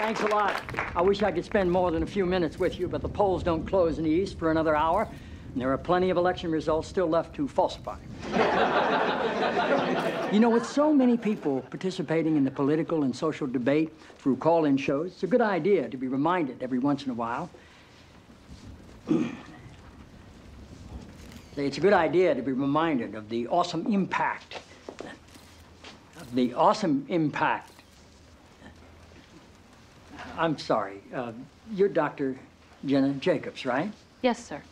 Thanks a lot. I wish I could spend more than a few minutes with you, but the polls don't close in the East for another hour, and there are plenty of election results still left to falsify. You know, with so many people participating in the political and social debate through call-in shows, it's a good idea to be reminded every once in a while. It's a good idea to be reminded of the awesome impact I'm sorry, you're Dr. Jenna Jacobs, right? Yes, sir.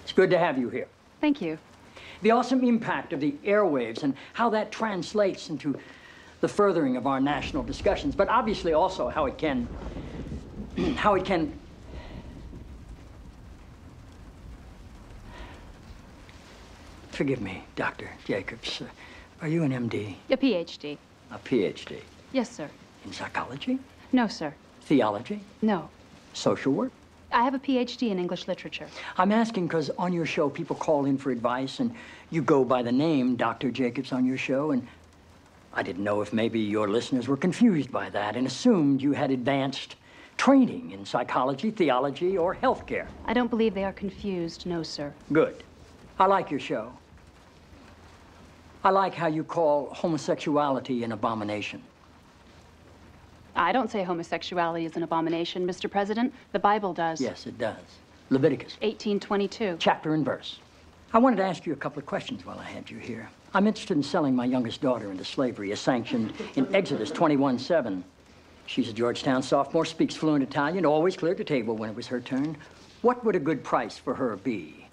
It's good to have you here. Thank you. The awesome impact of the airwaves and how that translates into the furthering of our national discussions, but obviously also how it can Forgive me, Dr. Jacobs. Are you an MD? A PhD. A PhD? Yes, sir. In psychology? No, sir. Theology? No. Social work? I have a PhD in English literature. I'm asking because on your show, people call in for advice, and you go by the name Dr. Jacobs on your show, and I didn't know if maybe your listeners were confused by that and assumed you had advanced training in psychology, theology, or healthcare. I don't believe they are confused, no, sir. Good. I like your show. I like how you call homosexuality an abomination. I don't say homosexuality is an abomination, Mr. President. The Bible does. Yes, it does. Leviticus. 18:22. Chapter and verse. I wanted to ask you a couple of questions while I had you here. I'm interested in selling my youngest daughter into slavery, as sanctioned in Exodus 21:7. She's a Georgetown sophomore, speaks fluent Italian, always cleared the table when it was her turn. What would a good price for her be?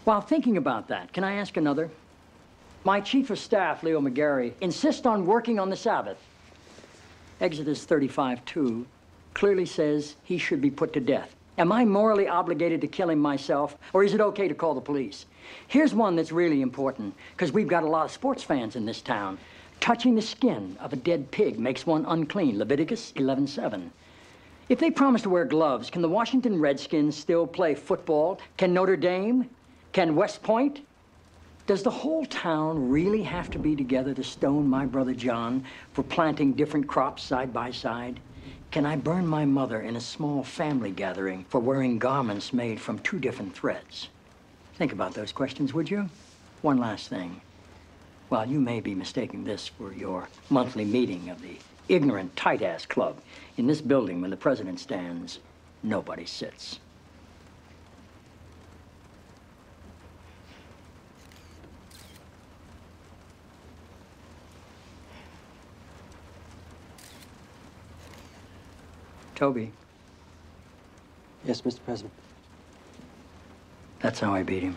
While thinking about that, can I ask another? My chief of staff, Leo McGarry, insists on working on the Sabbath. Exodus 35:2 clearly says he should be put to death. Am I morally obligated to kill him myself, or is it okay to call the police? Here's one that's really important, because we've got a lot of sports fans in this town. Touching the skin of a dead pig makes one unclean, Leviticus 11:7. If they promise to wear gloves, can the Washington Redskins still play football? Can Notre Dame? Can West Point? Does the whole town really have to be together to stone my brother John for planting different crops side by side? Can I burn my mother in a small family gathering for wearing garments made from two different threads? Think about those questions, would you? One last thing. While you may be mistaking this for your monthly meeting of the Ignorant Tight-Ass Club, in this building, when the president stands, nobody sits. Toby. Yes, Mr. President. That's how I beat him.